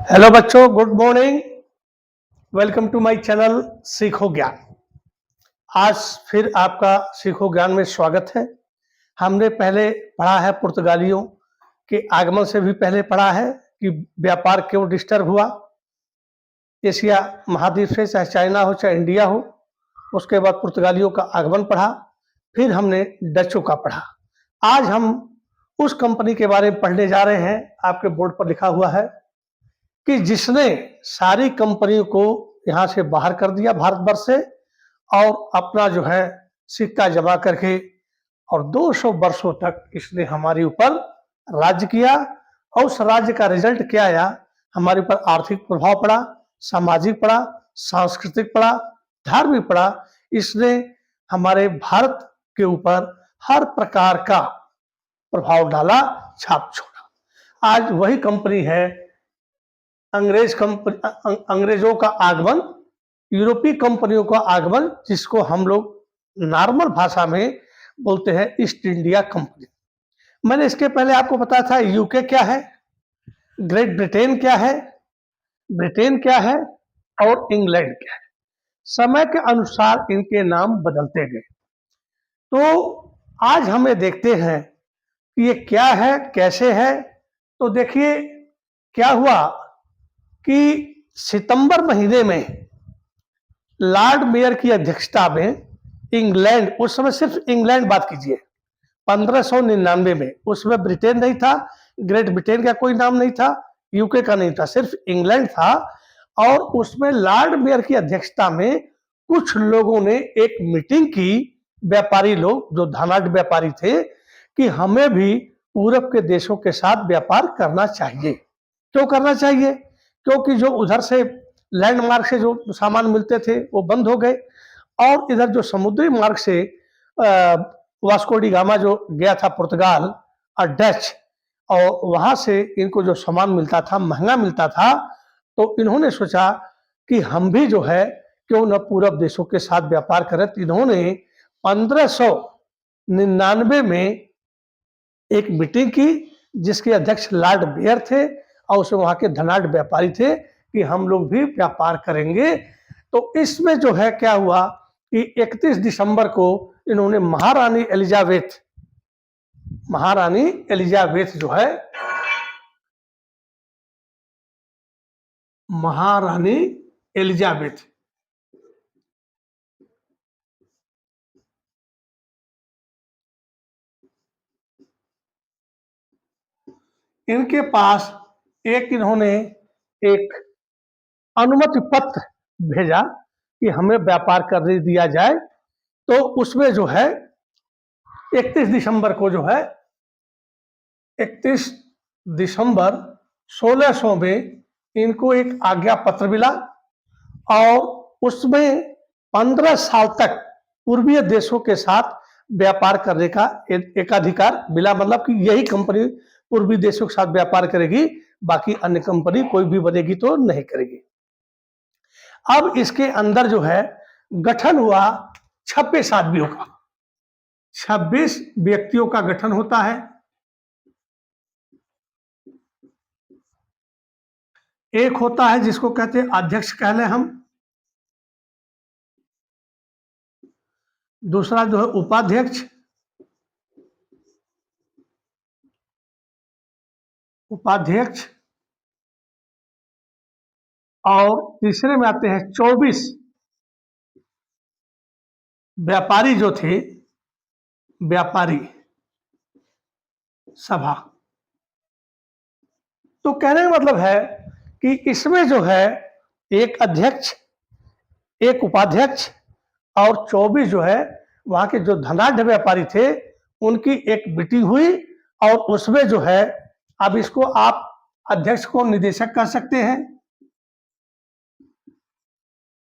Hello बच्चों, good morning. Welcome to my channel Seekho Gyaan. आज फिर आपका सीखो ज्ञान में स्वागत है। हमने पहले पढ़ा है पुर्तगालियों के आगमन से भी पहले पढ़ा है कि व्यापार क्यों डिस्टर्ब हुआ एशिया महाद्वीप से, चाहे चाइना हो चाहे इंडिया हो। उसके बाद पुर्तगालियों का आगमन पढ़ा, फिर हमने डचों का पढ़ा। आज हम उस कंपनी के बारे में पढ़ने जा रहे हैं। आपके बोर्ड पर लिखा हुआ है कि जिसने सारी कंपनियों को यहाँ से बाहर कर दिया भारतवर्ष से, और अपना जो है सिक्का जमा करके, और 200 वर्षों तक इसने हमारे ऊपर राज्य किया। और उस राज्य का रिजल्ट क्या आया? हमारे ऊपर आर्थिक प्रभाव पड़ा, सामाजिक पड़ा, सांस्कृतिक पड़ा, धार्मिक पड़ा। इसने हमारे भारत के ऊपर हर प्रकार का प्रभाव डाला, छाप छोड़ा। आज वही कंपनी है, अंग्रेजों का आगमन, यूरोपीय कंपनियों का आगमन, जिसको हम लोग नॉर्मल भाषा में बोलते हैं ईस्ट इंडिया कंपनी। मैंने इसके पहले आपको बताया था यूके क्या है, ग्रेट ब्रिटेन क्या है, ब्रिटेन क्या है और इंग्लैंड क्या है। समय के अनुसार इनके नाम बदलते गए। तो आज हमें देखते हैं कि ये क्या है, कैसे है। तो देखिए क्या हुआ कि सितंबर महीने में लॉर्ड मेयर की अध्यक्षता में इंग्लैंड, उस समय सिर्फ इंग्लैंड बात कीजिए, 1599 में, उसमें ब्रिटेन नहीं था, ग्रेट ब्रिटेन का कोई नाम नहीं था, यूके का नहीं था, सिर्फ इंग्लैंड था। और उसमें लॉर्ड मेयर की अध्यक्षता में कुछ लोगों ने एक मीटिंग की, व्यापारी लोग जो धनाढ्य व्यापारी थे, कि हमें भी पूरब के देशों के साथ व्यापार करना चाहिए। क्यों करना चाहिए? क्योंकि जो उधर से लैंडमार्क से जो सामान मिलते थे वो बंद हो गए, और इधर जो समुद्री मार्ग से वास्को डी गामा जो गया था पुर्तगाल और डच, और वहां से इनको जो सामान मिलता था महंगा मिलता था, तो इन्होंने सोचा कि हम भी जो है क्यों न पूरब देशों के साथ व्यापार करें। तो इन्होंने 1599 में एक मीटिंग की, जिसके अध्यक्ष लॉर्ड मेयर थे, और उसमें वहां के धनाढ्य व्यापारी थे कि हम लोग भी व्यापार करेंगे। तो इसमें जो है क्या हुआ कि 31 दिसंबर को इन्होंने महारानी एलिजाबेथ जो है, महारानी एलिजाबेथ, इनके पास इन्होंने एक अनुमति पत्र भेजा कि हमें व्यापार करने दिया जाए। तो उसमें जो है 31 दिसंबर को जो है 31 दिसंबर 1600 में इनको एक आज्ञा पत्र मिला, और उसमें 15 साल तक पूर्वीय देशों के साथ व्यापार करने का एकाधिकार मिला। मतलब कि यही कंपनी पूर्वी देशों के साथ व्यापार करेगी, बाकी अन्य कंपनी कोई भी बनेगी तो नहीं करेगी। अब इसके अंदर जो है गठन हुआ 26 आदमियों का, 26 व्यक्तियों का गठन होता है। एक होता है जिसको कहते हैं अध्यक्ष कह लें हम, दूसरा जो है उपाध्यक्ष, और तीसरे में आते हैं 24 व्यापारी जो थे, व्यापारी सभा। तो कहने का मतलब है कि इसमें जो है एक अध्यक्ष, एक उपाध्यक्ष, और 24 जो है वहां के जो धनाढ्य व्यापारी थे उनकी एक मीटिंग हुई। और उसमें जो है, अब इसको आप अध्यक्ष को निदेशक कह सकते हैं,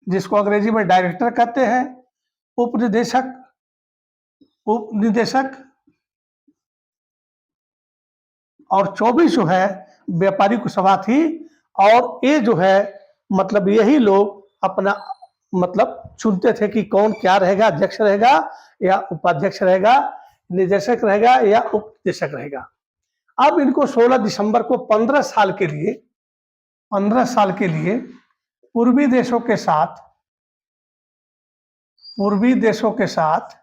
जिसको अंग्रेजी में डायरेक्टर कहते हैं, उपनिदेशक, और 24 जो है व्यापारी की सभा थी। और ये जो है मतलब यही लोग अपना मतलब चुनते थे कि कौन क्या रहेगा, अध्यक्ष रहेगा या उपाध्यक्ष रहेगा, निदेशक रहेगा या उपनिदेशक रहेगा। अब इनको 16 दिसंबर को 15 साल के लिए 15 साल के लिए पूर्वी देशों के साथ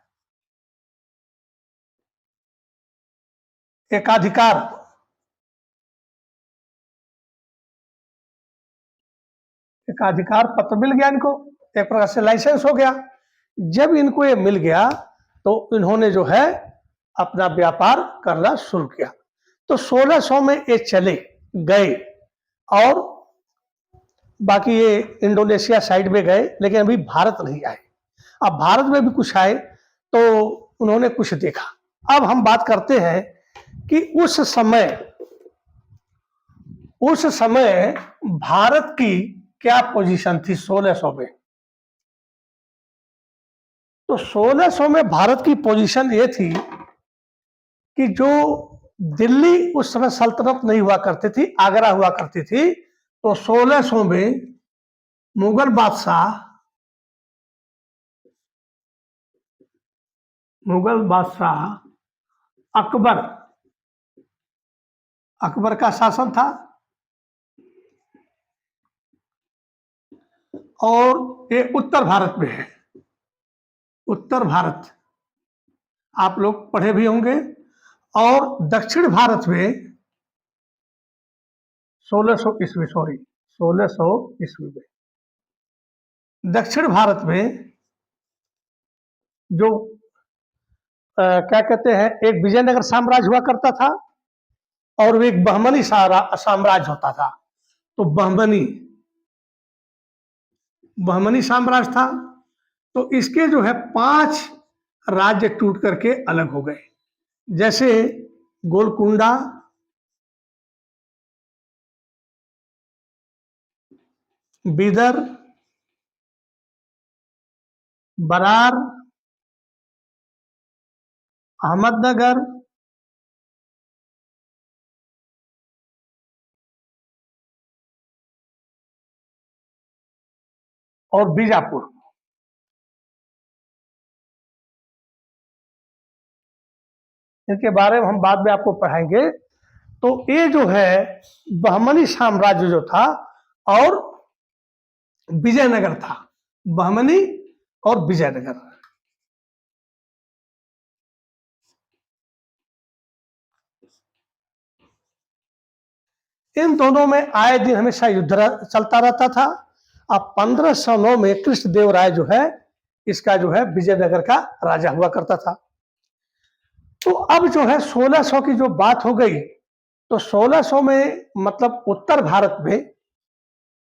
एकाधिकार एकाधिकार पत्र मिल गया इनको, एक प्रकार से लाइसेंस हो गया। जब इनको ये मिल गया तो इन्होंने जो है अपना व्यापार करना शुरू किया। तो 1600 में ये चले गए और बाकी ये इंडोनेशिया साइड में गए, लेकिन अभी भारत नहीं आए। अब भारत में भी कुछ आए तो उन्होंने कुछ देखा। अब हम बात करते हैं कि उस समय भारत की क्या पोजीशन थी 1600 में। तो 1600 में भारत की पोजीशन ये थी कि जो दिल्ली उस समय सल्तनत नहीं हुआ करती थी, आगरा हुआ करती थी। तो 1600 में मुगल बादशाह अकबर का शासन था। और ये उत्तर भारत में है। उत्तर भारत आप लोग पढ़े भी होंगे। और दक्षिण भारत में 1600 ईस्वी, सॉरी 1600 ईस्वी में दक्षिण भारत में जो क्या कहते हैं, एक विजयनगर साम्राज्य हुआ करता था और एक बहमनी साम्राज्य होता था। तो बहमनी साम्राज्य था। तो इसके जो है 5 राज्य टूट करके अलग हो गए, जैसे गोलकुंडा, बीदर, बरार, अहमदनगर और बीजापुर। इनके बारे में हम बाद में आपको पढ़ाएंगे। तो ये जो है बहमनी साम्राज्य जो था और विजयनगर था, बहमनी और विजयनगर। इन दोनों में आए दिन हमेशा युद्ध चलता रहता था। अब 1509 में कृष्णदेवराय जो है इसका जो है विजयनगर का राजा हुआ करता था। तो अब जो है 1600 की जो बात हो गई, तो 1600 में मतलब उत्तर भारत में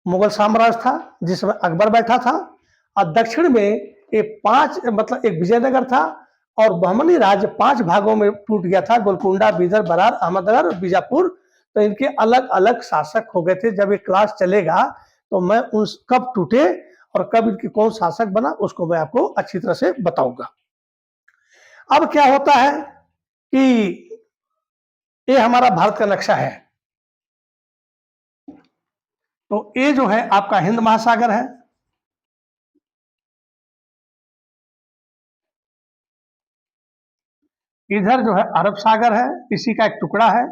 मुगल साम्राज्य था जिसमें अकबर बैठा था, और दक्षिण में एक 5 मतलब एक विजयनगर था, और बहमनी राज्य 5 भागों में टूट गया था, गोलकुंडा, बीदर, बरार, अहमदनगर और बीजापुर। तो इनके अलग अलग शासक हो गए थे। जब ये क्लास चलेगा तो मैं उन कब टूटे और कब इनकी कौन शासक बना उसको मैं आपको अच्छी तरह से बताऊंगा। अब क्या होता है कि ये हमारा भारत का नक्शा है। तो ये जो है आपका हिंद महासागर है, इधर जो है अरब सागर है, इसी का एक टुकड़ा है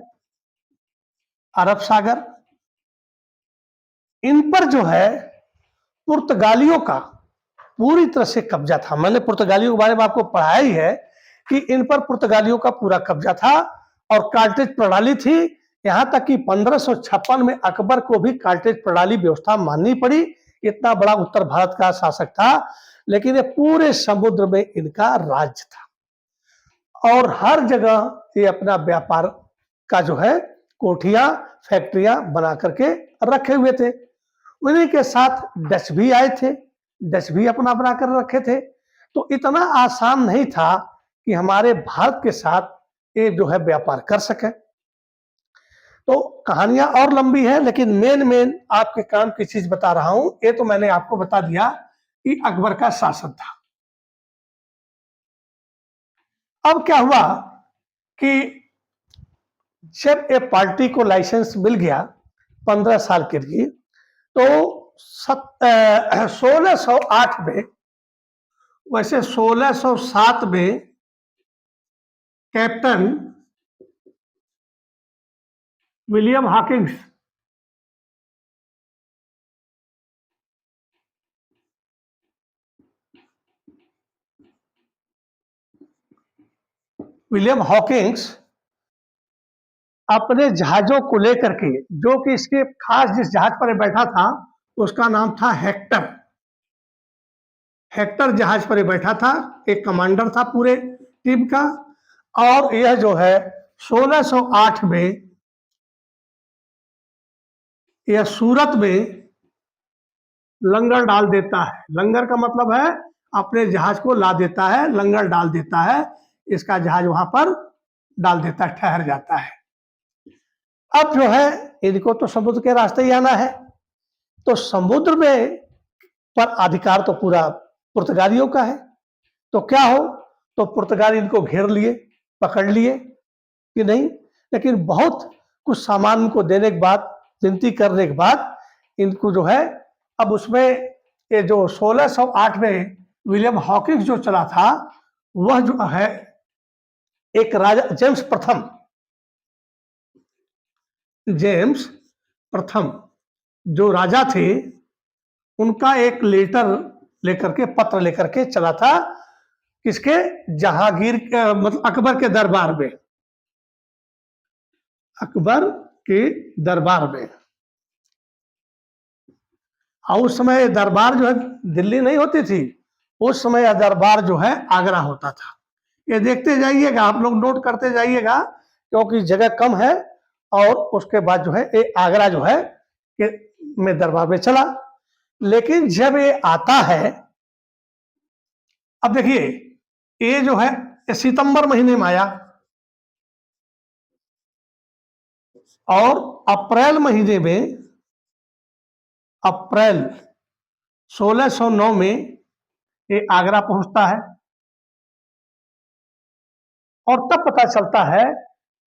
अरब सागर। इन पर जो है पुर्तगालियों का पूरी तरह से कब्जा था। मैंने पुर्तगालियों के बारे में आपको पढ़ाया ही है कि इन पर पुर्तगालियों का पूरा कब्जा था और कार्टेज प्रणाली थी। यहां तक कि 1556 में अकबर को भी कार्टेज प्रणाली व्यवस्था माननी पड़ी। इतना बड़ा उत्तर भारत का शासक था, लेकिन ये पूरे समुद्र में इनका राज्य था और हर जगह ये अपना व्यापार का जो है कोठियां, फैक्ट्रियां बना करके रखे हुए थे। उन्हीं के साथ डच भी आए थे, डच भी अपना बना कर रखे थे। तो इतना आसान नहीं था कि हमारे भारत के साथ ये जो है व्यापार कर सके। तो कहानियां और लंबी है, लेकिन मेन आपके काम की चीज बता रहा हूं। ये तो मैंने आपको बता दिया कि अकबर का शासन था। अब क्या हुआ कि जब ये पार्टी को लाइसेंस मिल गया 15 साल के लिए, तो 1608 में, वैसे 1607 में captain William Hawkins William Hawkins अपने जहाजों को लेकर के, जो कि इसके खास जिस जहाज पर बैठा था उसका नाम था हेक्टर। हेक्टर जहाज पर बैठा था, एक कमांडर था पूरे टीम का। और यह जो है 1608 में यह सूरत में लंगर डाल देता है। लंगर का मतलब है अपने जहाज को ला देता है, लंगर डाल देता है, इसका जहाज वहां पर डाल देता है, ठहर जाता है। अब जो है इनको तो समुद्र के रास्ते ही आना है, तो समुद्र में पर अधिकार तो पूरा पुर्तगालियों का है। तो क्या हो, तो पुर्तगाली इनको घेर लिए, पकड़ लिए कि नहीं, लेकिन बहुत कुछ सामान उनको देने के बाद, विनती करने के बाद इनको जो है, अब उसमें ये जो 1608 में विलियम हॉकिंस जो चला था, वह जो है एक राजा जेम्स प्रथम जो राजा थे, उनका एक लेटर लेकर के, पत्र लेकर के चला था, किसके, जहांगीर, मतलब अकबर के दरबार में, अकबर के दरबार में। और उस समय दरबार जो है दिल्ली नहीं होती थी, उस समय यह दरबार जो है आगरा होता था। ये देखते जाइएगा, आप लोग नोट करते जाइएगा, क्योंकि जगह कम है। और उसके बाद जो है ये आगरा जो है में दरबार में चला। लेकिन जब ये आता है, अब देखिए ये जो है सितंबर महीने में आया, और अप्रैल महीने में, अप्रैल 1609 में ये आगरा पहुंचता है। और तब पता चलता है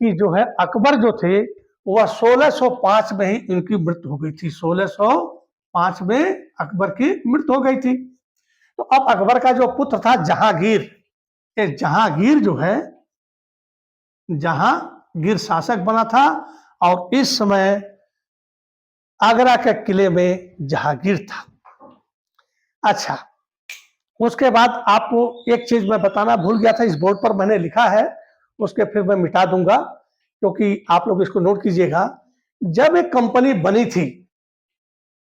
कि जो है अकबर जो थे वह 1605 में ही इनकी मृत्यु हो गई थी। 1605 में अकबर की मृत्यु हो गई थी। तो अब अकबर का जो पुत्र था जहांगीर, ये जहांगीर जो है, जहांगीर शासक बना था। और इस समय आगरा के किले में जहांगीर था। अच्छा, उसके बाद आपको एक चीज मैं बताना भूल गया था, इस बोर्ड पर मैंने लिखा है, उसके फिर मैं मिटा दूंगा, क्योंकि आप लोग इसको नोट कीजिएगा। जब एक कंपनी बनी थी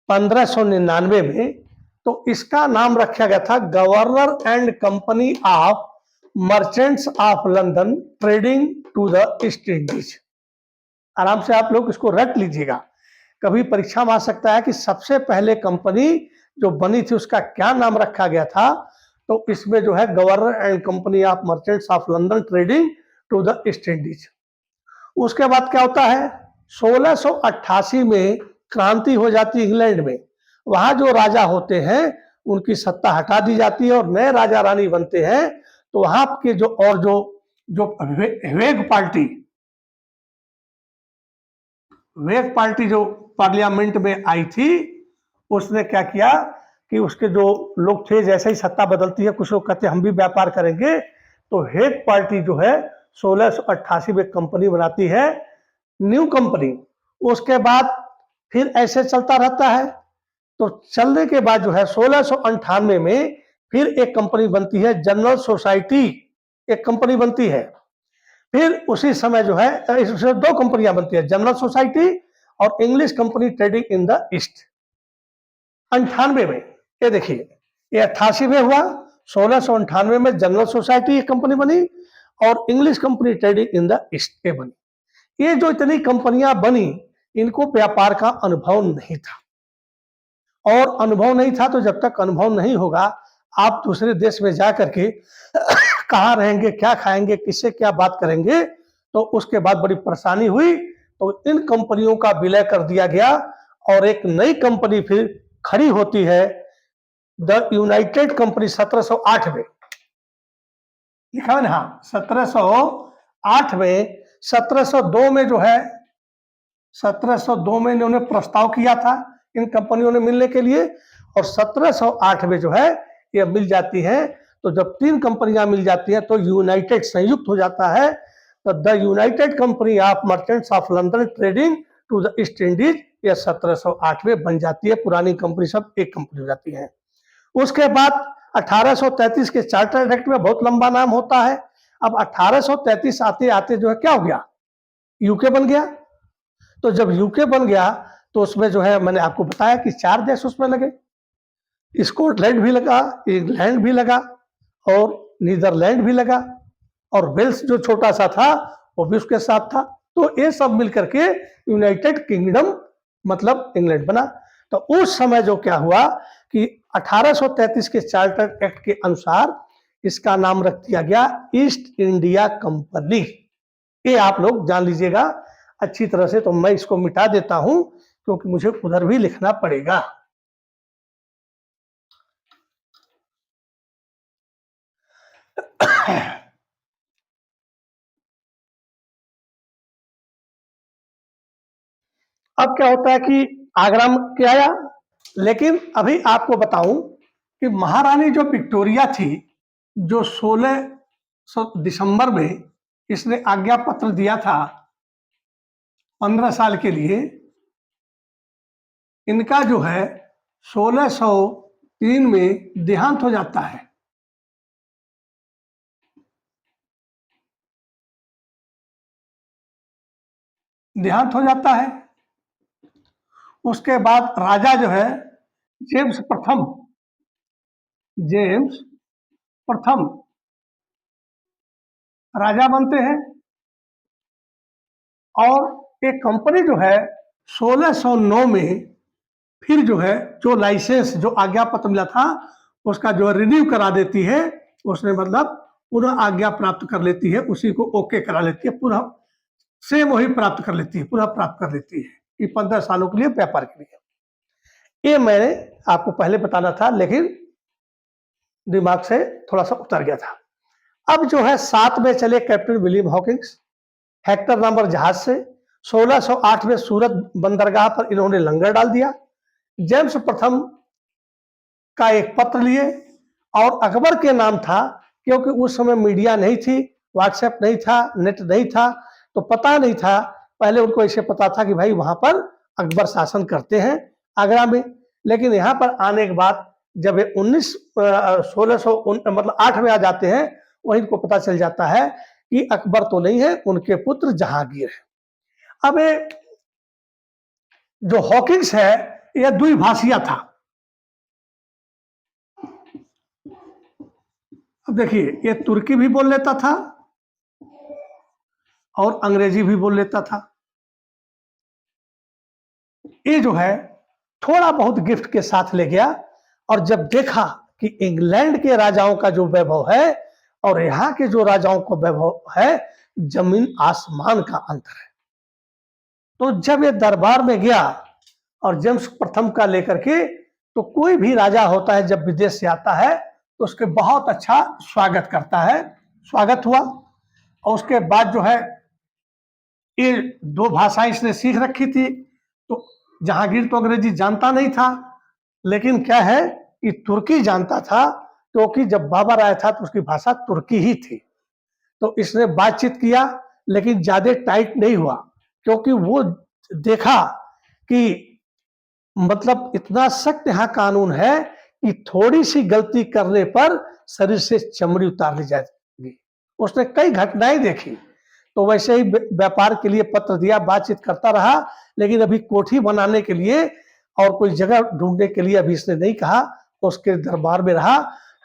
1599 में, तो इसका नाम रखा गया था governor and company of merchants of London trading to the East Indies. आराम से आप लोग इसको रट लीजिएगा, कभी परीक्षा में आ सकता है कि सबसे पहले कंपनी जो बनी थी उसका क्या नाम रखा गया था। तो इसमें जो है governor and company of merchants of London trading to the East Indies. उसके बाद क्या होता है, 1688 में क्रांति हो जाती है इंग्लैंड में। वहां जो राजा होते हैं उनकी सत्ता हटा दी जाती है और नए राजा रानी बनते हैं। तो वहां के जो और जो जो वेग पार्टी जो पार्लियामेंट में आई थी, उसने क्या किया कि उसके जो लोग थे, जैसे ही सत्ता बदलती है कुछ लोग कहते हैं हम भी व्यापार करेंगे, तो हेग पार्टी जो है 1688 में कंपनी बनाती है, न्यू कंपनी। उसके बाद फिर ऐसे चलता रहता है। तो चलने के बाद जो है 1698 में फिर एक कंपनी बनती है, जनरल सोसाइटी एक कंपनी बनती है। फिर उसी समय जो है इसमें दो कंपनियां बनती है, जनरल सोसाइटी और English company trading in the east. 98 में, ये देखिए ये 88 में हुआ, 1698 में जनरल सोसाइटी एक कंपनी बनी और English company trading in the east पे बनी। ये जो इतनी कंपनियां बनी, इनको व्यापार का अनुभव नहीं था। और अनुभव नहीं था तो जब तक अनुभव नहीं होगा, आप दूसरे देश में जा करके कहाँ रहेंगे, क्या खाएंगे, किससे क्या बात करेंगे, तो उसके बाद बड़ी परेशानी हुई। तो इन कंपनियों का विलय कर दिया गया और एक नई कंपनी फिर खड़ी होती है, द यूनाइटेड कंपनी 1708 में। लिखा है ना, हाँ 1708 में। 1702 में जो है, 1702 में इन्होंने प्रस्ताव किया था इन कंपनियों ने मिलने के लिए, और 1708 में जो है ये मिल जाती है। तो जब तीन कंपनियां मिल जाती हैं तो यूनाइटेड संयुक्त हो जाता है। तो the united company of merchants of London trading to the East Indies, यह 1708 में बन जाती है। पुरानी कंपनी सब एक कंपनी हो जाती है। उसके बाद 1833 के चार्टर एक्ट में बहुत लंबा नाम होता है। अब 1833 आते आते जो है क्या हो गया, यूके बन गया। तो जब यूके बन गया तो उसमें जो है मैंने आपको बताया कि 4 देश उसमें लगे, स्कॉटलैंड भी लगा, इंग्लैंड भी लगा और नीदरलैंड भी लगा, और वेल्स जो छोटा सा था वो भी उसके साथ था। तो ये सब मिलकर के यूनाइटेड किंगडम मतलब इंग्लैंड बना। तो उस समय जो क्या हुआ कि 1833 के चार्टर एक्ट के अनुसार इसका नाम रख दिया गया ईस्ट इंडिया कंपनी। ये आप लोग जान लीजिएगा अच्छी तरह से। तो मैं इसको मिटा देता हूं क्योंकि मुझे उधर भी लिखना पड़ेगा। अब क्या होता है कि आगरा में क्या आया, लेकिन अभी आपको बताऊं कि महारानी जो विक्टोरिया थी, जो 16 दिसंबर में इसने आज्ञा पत्र दिया था 15 साल के लिए, इनका जो है 1603 में देहांत हो जाता है। देहांत हो जाता है। उसके बाद राजा जो है जेम्स प्रथम, जेम्स प्रथम राजा बनते हैं। और एक कंपनी जो है 1609 में फिर जो है जो लाइसेंस जो आज्ञा पत्र मिला था उसका जो रिन्यू करा देती है, उसने मतलब पूरा आज्ञा प्राप्त कर लेती है, उसी को ओके करा लेती है, पूरा सेम वही प्राप्त कर लेती है, पूरा प्राप्त कर लेती है कि 15 सालों के लिए व्यापार के लिए। ये मैंने आपको पहले बताना था लेकिन दिमाग से थोड़ा सा उतर गया था। अब जो है साथ में चले captain William Hawkins Hector number जहाज से। 1608 में सूरत बंदरगाह पर इन्होंने लंगर डाल दिया। जेम्स प्रथम का एक पत्र लिए और अकबर के नाम था, क्योंकि उस समय मीडिया नहीं थी, व्हाट्सएप नहीं था, नेट नहीं था, तो पता नहीं था। पहले उनको ऐसे पता था कि भाई वहां पर अकबर शासन करते हैं आगरा में। लेकिन यहाँ पर आने के बाद जब 1600 मतलब 8 में आ जाते हैं, वही इनको पता चल जाता है कि अकबर तो नहीं है, उनके पुत्र जहांगीर है। अब जो हॉकिंस है यह द्विभाषिया था। अब देखिए ये तुर्की भी बोल लेता था और अंग्रेजी भी बोल लेता था। ये जो है थोड़ा बहुत गिफ्ट के साथ ले गया, और जब देखा कि इंग्लैंड के राजाओं का जो वैभव है और यहाँ के जो राजाओं का वैभव है, जमीन आसमान का अंतर है। तो जब ये दरबार में गया और जेम्स प्रथम का लेकर के, तो कोई भी राजा होता है जब विदेश से आता है तो उसके बहुत अच्छा स्वागत करता है। स्वागत हुआ और उसके बाद जो है ये 2 भाषाएं इसने सीख रखी थी। तो जहांगीर तो अंग्रेजी जानता नहीं था, लेकिन क्या है कि तुर्की जानता था, क्योंकि जब बाबर आया था तो उसकी भाषा तुर्की ही थी। तो इसने बातचीत किया लेकिन ज्यादा टाइट नहीं हुआ, क्योंकि वो देखा कि मतलब इतना सख्त यहाँ कानून है कि थोड़ी सी गलती करने पर शरीर से चमड़ी उतार ली जाएगी। उसने कई घटनाएं देखी। तो वैसे ही व्यापार के लिए पत्र दिया, बातचीत करता रहा, लेकिन अभी कोठी बनाने के लिए और कोई जगह ढूंढने के लिए अभी इसने नहीं कहा। उसके दरबार में रहा।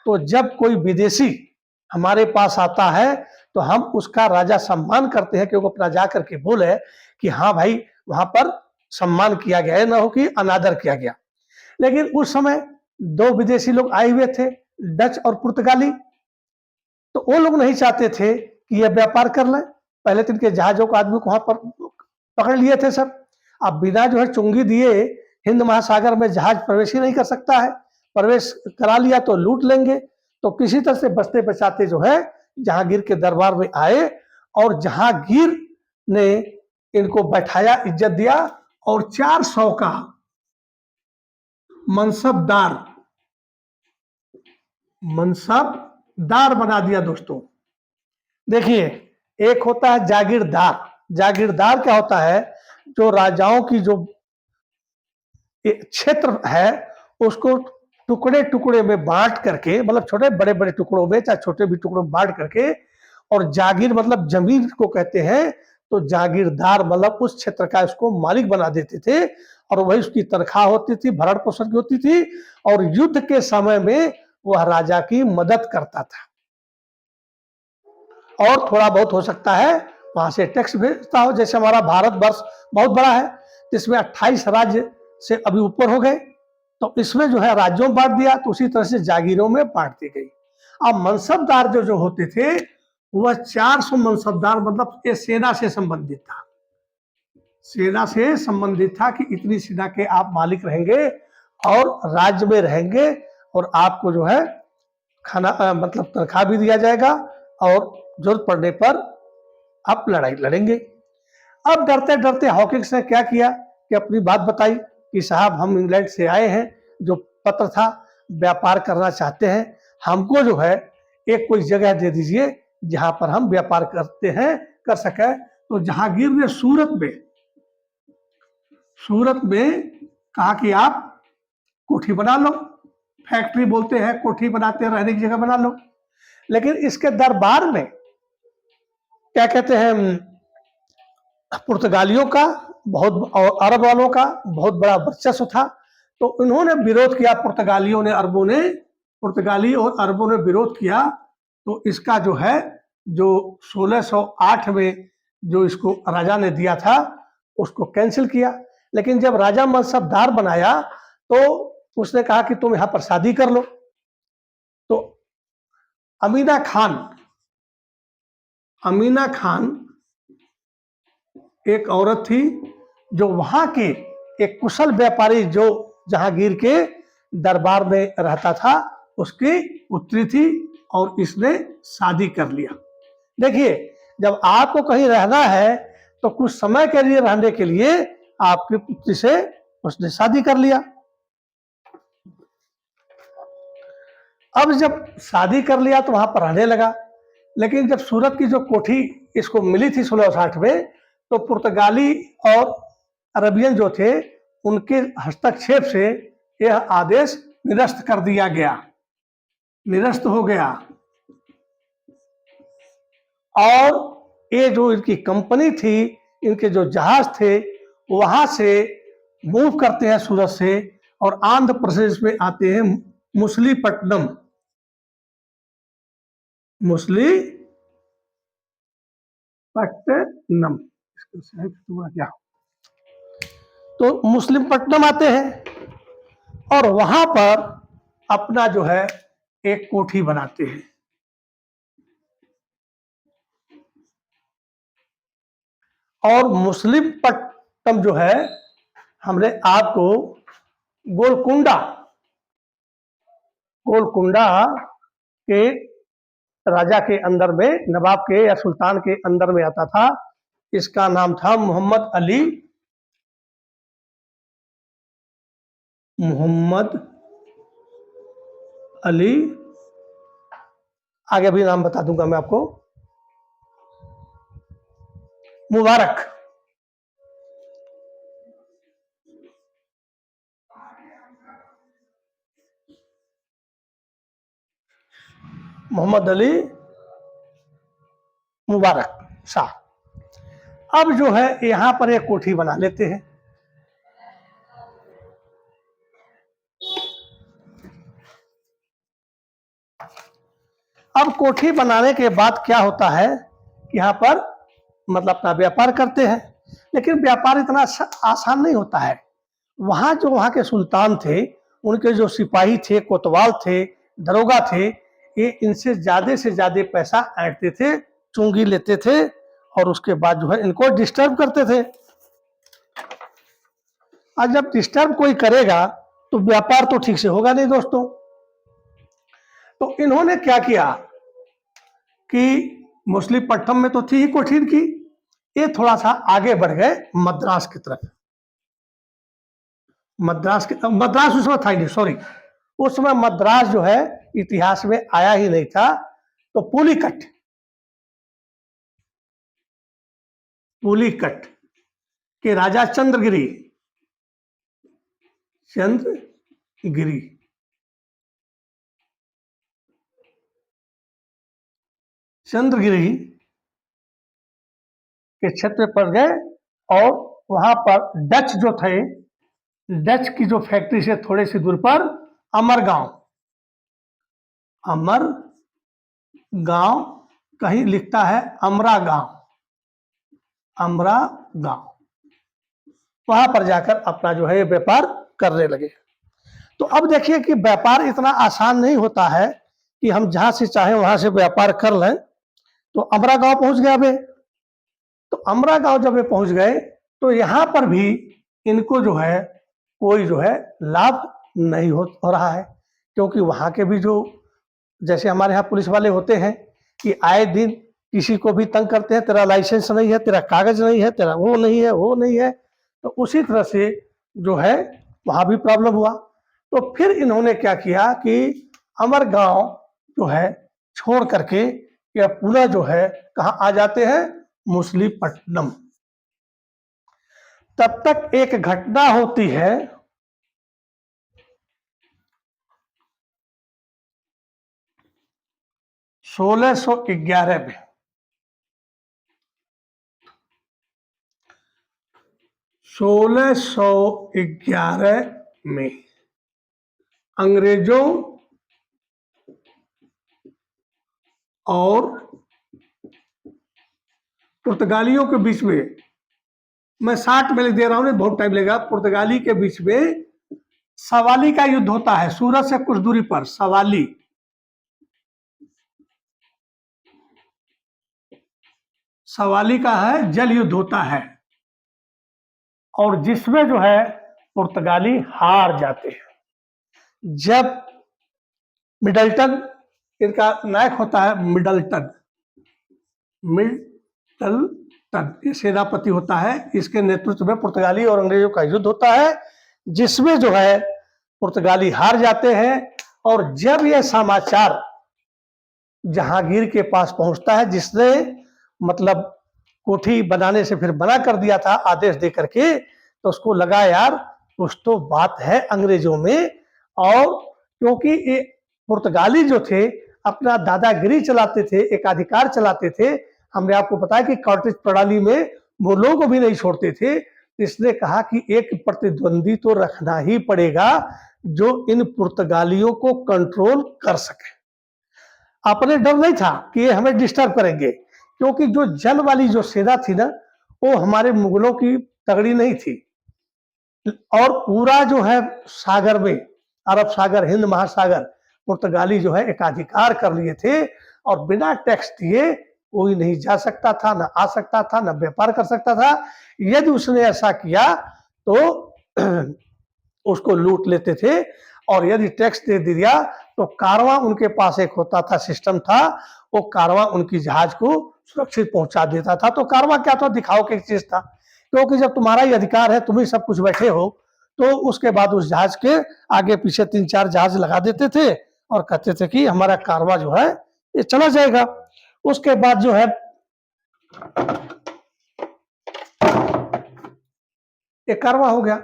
तो जब कोई विदेशी हमारे पास आता है तो हम उसका राजा सम्मान करते हैं, क्योंकि अपना जा करके बोले कि हाँ भाई वहां पर सम्मान किया गया है, ना हो कि अनादर किया गया। लेकिन उस समय 2 विदेशी लोग आए हुए थे, डच और पुर्तगाली। तो वो लोग नहीं चाहते थे कि यह व्यापार कर लें। पहले तो इनके जहाजों को आदमी को वहां पर पकड़ लिए थे सब। अब बिना जो है चुंगी दिए हिंद महासागर में जहाज प्रवेश ही नहीं कर सकता है। प्रवेश करा लिया तो लूट लेंगे। तो किसी तरह से बचते बचाते जो है जहांगीर के दरबार में आए, और जहांगीर ने इनको बैठाया, इज्जत दिया और 400 का मनसबदार बना दिया। दोस्तों देखिए, एक होता है जागीरदार। जागीरदार क्या होता है, जो राजाओं की जो क्षेत्र है उसको टुकड़े टुकड़े में बांट करके, मतलब छोटे बड़े बड़े टुकड़ों में, चाहे छोटे भी टुकड़ों में बांट करके और जागीर मतलब जमीन को कहते हैं। तो जागीरदार मतलब उस क्षेत्र का उसको मालिक बना देते थे और वही उसकी तनख्वाह होती थी, भरण पोषण की होती थी और युद्ध के समय में वह राजा की मदद करता था। और थोड़ा बहुत हो सकता है वहां से टैक्स भेजता हो। जैसे हमारा भारत वर्ष बहुत बड़ा है, इसमें 28 राज्य से अभी ऊपर हो गए, तो इसमें जो है राज्यों में बांट दिया, तो उसी तरह से जागीरों में बांट दी गई। अब मनसबदार जो होते थे वह 400 मनसबदार, मतलब ये सेना से संबंधित था, सेना से संबंधित था कि इतनी सेना के आप मालिक रहेंगे और राज्य में रहेंगे और आपको जो है खाना मतलब तनख्वाह भी दिया जाएगा और जरूरत पड़ने पर आप लड़ाई लड़ेंगे। अब डरते डरते हॉकिंस ने क्या किया कि अपनी बात बताई कि साहब हम इंग्लैंड से आए हैं, जो पत्र था व्यापार करना चाहते हैं, हमको जो है एक कोई जगह दे दीजिए जहां पर हम व्यापार करते हैं कर सके। तो जहांगीर ने सूरत में कहा कि आप कोठी बना लो, फैक्ट्री बोलते हैं, कोठी बनाते हैं, रहने की जगह बना लो। लेकिन इसके दरबार में क्या कहते हैं, पुर्तगालियों का बहुत और अरब वालों का बहुत बड़ा वर्चस्व था। तो उन्होंने विरोध किया, पुर्तगालियों ने, अरबों ने, पुर्तगाली और अरबों ने विरोध किया। तो इसका जो है जो 1608 में जो इसको राजा ने दिया था उसको कैंसिल किया। लेकिन जब राजा मनसबदार बनाया तो उसने कहा कि तुम यहां पर शादी कर लो। तो अमीना खान एक औरत थी जो वहां के एक कुशल व्यापारी जो जहांगीर के दरबार में रहता था उसकी पुत्री थी और इसने शादी कर लिया। देखिए, जब आपको कहीं रहना है तो कुछ समय के लिए रहने के लिए आपकी पुत्री से उसने शादी कर लिया। अब जब शादी कर लिया तो वहां पर रहने लगा। लेकिन जब सूरत की जो कोठी इसको मिली थी 1660 में, तो पुर्तगाली और अरबियन जो थे उनके हस्तक्षेप से यह आदेश निरस्त हो गया। और ये जो इनकी कंपनी थी, इनके जो जहाज थे वहां से मूव करते हैं सूरत से और आंध्र प्रदेश में आते हैं मुसलीपट्टनम। क्या, तो मुस्लिमपट्टनम आते हैं और वहां पर अपना जो है एक कोठी बनाते हैं। और मुस्लिमपट्टनम जो है हमने आपको गोलकुंडा के राजा के अंदर में, नवाब के या सुल्तान के अंदर में आता था। इसका नाम था मोहम्मद अली। आगे भी नाम बता दूंगा मैं आपको। मुबारक। मोहम्मद अली मुबारक शाह। अब जो है यहां पर एक कोठी बना लेते हैं। अब कोठी बनाने के बाद क्या होता है कि यहाँ पर मतलब अपना व्यापार करते हैं। लेकिन व्यापार इतना आसान नहीं होता है। वहाँ के सुल्तान थे, उनके जो सिपाही थे, कोतवाल थे, दरोगा थे, ये इनसे से ज्यादा पैसा ऐंठते थे, चुंगी लेते थे और उसके बाद जो है इनको डिस्टर्ब करते थे। आज जब डिस्टर्ब कोई करेगा तो व्यापार तो ठीक से होगा नहीं दोस्तों। तो इन्होंने क्या किया कि मुसलीपट्टनम में तो थी ही कोठी की, ये थोड़ा सा आगे बढ़ गए मद्रास की तरफ। मद्रास उस समय था ही नहीं, सॉरी, उस समय मद्रास जो है इतिहास में आया ही नहीं था। तो पुलिकट के राजा चंद्रगिरी चंद्रगिरी के क्षेत्र पर गए और वहां पर डच जो थे, डच की जो फैक्ट्री से थोड़े सी दूर पर अमर गांव, कहीं लिखता है अमरा गांव, वहां पर जाकर अपना जो है ये व्यापार करने लगे। तो अब देखिए कि व्यापार इतना आसान नहीं होता है कि हम जहां से चाहे वहां से व्यापार कर लें। तो अमरा गांव पहुंच गया वे। तो अमरा गांव जब वे पहुंच गए तो यहां पर भी इनको जो है कोई जो है लाभ नहीं हो रहा है, क्योंकि वहां के भी जो जैसे हमारे यहाँ पुलिस वाले होते हैं कि आए दिन किसी को भी तंग करते हैं, तेरा लाइसेंस नहीं है, तेरा कागज नहीं है, तेरा वो नहीं है। तो उसी तरह से जो है वहां भी प्रॉब्लम हुआ। तो फिर इन्होंने क्या किया कि अमर गांव जो है छोड़ करके या पुनः जो है कहाँ आ जाते हैं, मछलीपट्टनम। तब तक एक घटना होती है 1611 में। 1611 में अंग्रेजों और पुर्तगालियों के बीच में, मैं 60 में लिख दे रहा हूं, बहुत टाइम लगेगा, पुर्तगाली के बीच में सवाली का युद्ध होता है। सूरत से कुछ दूरी पर सवाली का है जल युद्ध होता है, और जिसमें जो है पुर्तगाली हार जाते हैं। जब मिडल्टन, इनका नायक होता है मिडल्टन, ये सेनापति होता है, इसके नेतृत्व में पुर्तगाली और अंग्रेजों का युद्ध होता है, जिसमें जो है पुर्तगाली हार जाते हैं। और जब यह समाचार जहांगीर के पास पहुंचता है, जिसने मतलब कोठी बनाने से फिर मना कर दिया था आदेश दे करके, तो उसको लगा यार कुछ तो बात है अंग्रेजों में। और क्योंकि ये पुर्तगाली जो थे अपना दादागिरी चलाते थे, एकाधिकार चलाते थे, हमने आपको बताया कि कार्टेज प्रणाली में वो लोग भी नहीं छोड़ते थे। इसने कहा कि एक प्रतिद्वंदी तो रखना ही पड़ेगा जो इन पुर्तगालियों को कंट्रोल कर सके। अपने डर नहीं था कि ये हमें डिस्टर्ब करेंगे, क्योंकि जो जल वाली जो सेना थी ना, वो हमारे मुगलों की तगड़ी नहीं थी। और पूरा जो है सागर में, अरब सागर, हिंद महासागर, पुर्तगाली जो है एकाधिकार कर लिए थे, और बिना टैक्स दिए कोई नहीं जा सकता था, ना आ सकता था, ना व्यापार कर सकता था। यदि उसने ऐसा किया तो उसको लूट लेते थे, और यदि टैक्स दे दिया तो कारवां उनके पास एक होता था, सिस्टम था, वो कारवां उनकी जहाज को सुरक्षित पहुंचा देता था। तो कारवां क्या था, दिखाओ की चीज था, क्योंकि जब तुम्हारा ही अधिकार है, तुम ही सब कुछ बैठे हो, तो उसके बाद उस जहाज के आगे पीछे 3-4 जहाज लगा देते थे और कहते थे कि हमारा कारवां जो है ये चला जाएगा। उसके बाद जो है ये कारवां हो गया।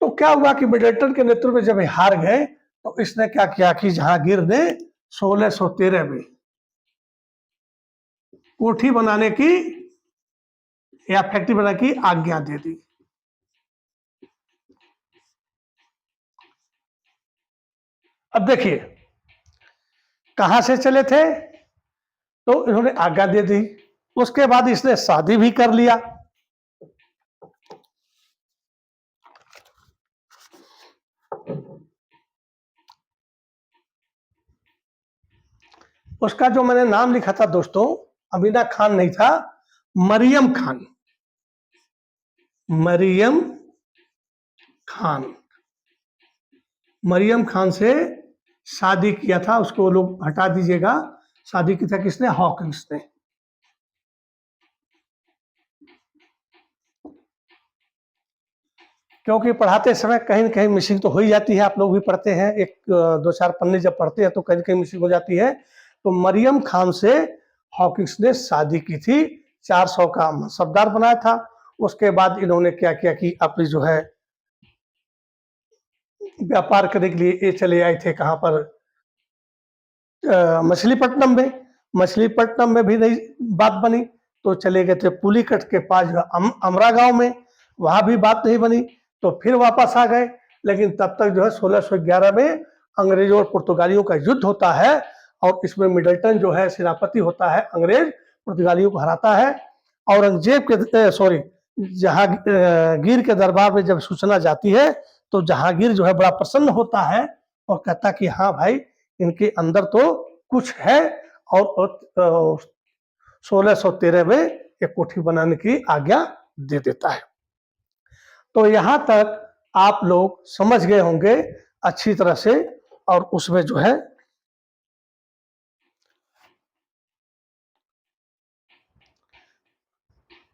तो क्या हुआ कि मिडल्टन के नेतृत्व में जब हार गए, तो इसने क्या किया कि जहांगीर ने 1613 में कोठी बनाने की या फैक्ट्री बनाने की आज्ञा दे दी। अब देखिए कहां से चले थे, तो इन्होंने आज्ञा दे दी। उसके बाद इसने शादी भी कर लिया। उसका जो मैंने नाम लिखा था दोस्तों, अमीना खान नहीं था, मरियम खान। मरियम खान से शादी किया था। उसको लोग हटा दीजिएगा। शादी की था किसने, हॉकिंस ने। क्योंकि पढ़ाते समय कहीं न कहीं मिसिंग तो हो ही जाती है, आप लोग भी पढ़ते हैं, 1-2-4 पन्ने जब पढ़ते हैं तो कहीं न कहीं मिसिंग हो जाती है। तो मरियम खान से हॉकिंस ने शादी की थी, 400 का मनसबदार बनाया था। उसके बाद इन्होंने क्या किया कि अपनी जो है व्यापार करने के लिए ये चले आए थे कहाँ पर, मछलीपट्टनम में। मछलीपट्टनम में भी नहीं बात बनी, तो चले गए थे पुलिकट के पास जो अमरा गांव में, वहां भी बात नहीं बनी, तो फिर वापस आ गए। लेकिन तब तक जो है 1611 में अंग्रेजों और पुर्तगालियों का युद्ध होता है, और इसमें मिडल्टन जो है सेनापति होता है, अंग्रेज पुर्तगालियों को हराता है। औरंगजेब के जहांगीर के दरबार में जब सूचना जाती है, तो जहांगीर जो है बड़ा प्रसन्न होता है और कहता कि हाँ भाई, इनके अंदर तो कुछ है, और 1613 में एक कोठी बनाने की आज्ञा दे देता है। तो यहां तक आप लोग समझ गए होंगे अच्छी तरह से। और उसमें जो है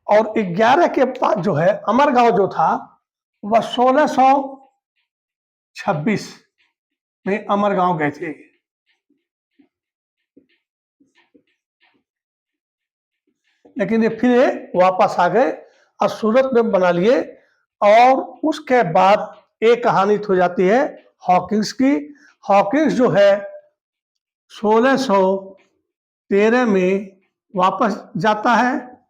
और 11 के बाद जो है अमरगांव जो था वह 1626 में अमरगांव गए थे। लेकिन ये फिर वापस आ गए और सूरत में बना लिए। और उसके बाद एक कहानी हो जाती है हॉकिंस की। हॉकिंस जो है 1613 में वापस जाता है,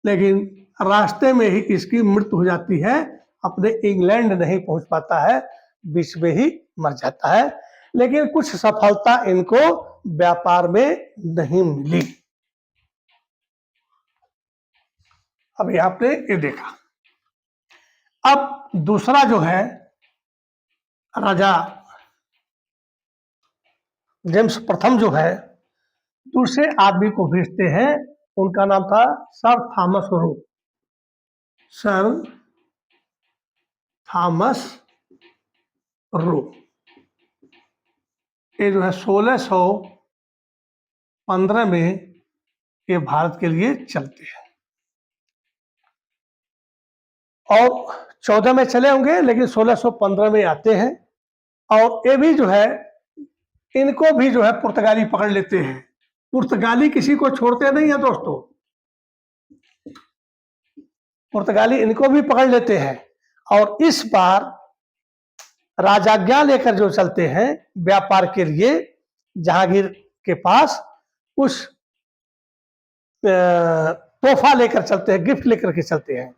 लेकिन रास्ते में ही इसकी मृत्यु हो जाती है, अपने इंग्लैंड नहीं पहुंच पाता है, बीच में ही मर जाता है। लेकिन कुछ सफलता इनको व्यापार में नहीं मिली। अब यहां पे ये देखा। अब दूसरा जो है राजा जेम्स प्रथम जो है दूसरे आदमी को भेजते हैं, उनका नाम था sir Thomas Roe. Sir Thomas Roe ये जो है 1615 में ये भारत के लिए चलते हैं, और 14 में चले होंगे, लेकिन 1615 में आते हैं। और ये भी जो है इनको भी जो है पुर्तगाली पकड़ लेते हैं। पुर्तगाली किसी को छोड़ते नहीं है दोस्तों, पुर्तगाली इनको भी पकड़ लेते हैं। और इस बार राजाज्ञा लेकर जो चलते हैं व्यापार के लिए जहांगीर के पास, कुछ तोहफा लेकर चलते हैं, गिफ्ट लेकर के चलते हैं।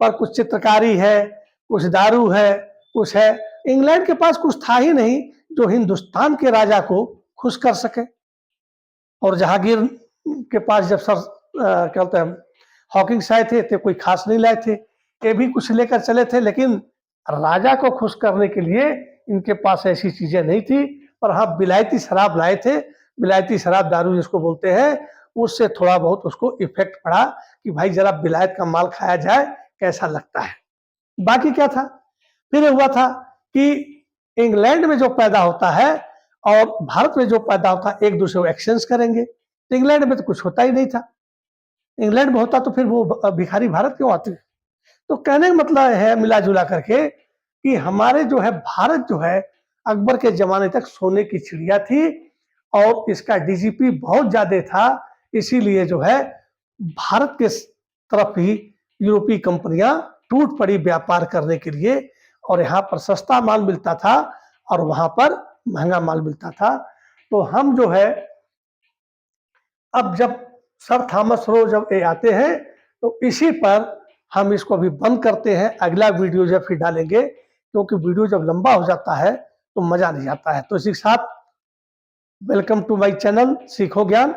पर कुछ चित्रकारी है, कुछ दारू है, कुछ है। इंग्लैंड के पास कुछ था ही नहीं जो हिंदुस्तान के राजा को खुश कर सके। और जहांगीर के पास जब सर क्या बोलते हैं हॉकिंस आए थे तो कोई खास नहीं लाए थे, ये भी कुछ लेकर चले थे, लेकिन राजा को खुश करने के लिए इनके पास ऐसी चीजें नहीं थी। पर हाँ, विलायती शराब लाए थे। विलायती शराब, दारू जिसको बोलते हैं, उससे थोड़ा बहुत उसको इफेक्ट पड़ा कि भाई जरा विलायत का माल खाया जाए, कैसा लगता है। बाकी क्या था, फिर हुआ था कि इंग्लैंड में जो पैदा होता है और भारत में जो पैदा होता है, एक दूसरे को एक्सचेंज करेंगे। तो इंग्लैंड में तो कुछ होता ही नहीं था। इंग्लैंड में होता तो फिर वो भिखारी भारत क्यों आते। तो कहने का मतलब है मिला जुला करके कि हमारे जो है भारत जो है अकबर के जमाने तक सोने की चिड़िया थी, और इसका डीजीपी बहुत ज्यादा था। इसीलिए जो है भारत के तरफ ही यूरोपीय कंपनियां टूट पड़ी व्यापार करने के लिए, और यहाँ पर सस्ता माल मिलता था और वहां पर महंगा माल मिलता था। तो हम जो है अब जब सर थॉमस रो जब ये आते हैं, तो इसी पर हम इसको अभी बंद करते हैं। अगला वीडियो जब फिर डालेंगे, क्योंकि वीडियो जब लंबा हो जाता है तो मजा नहीं आता है। तो इसी के साथ welcome to my channel Seekho ज्ञान।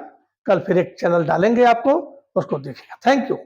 कल फिर एक चैनल डालेंगे आपको, उसको देखिएगा। Thank you.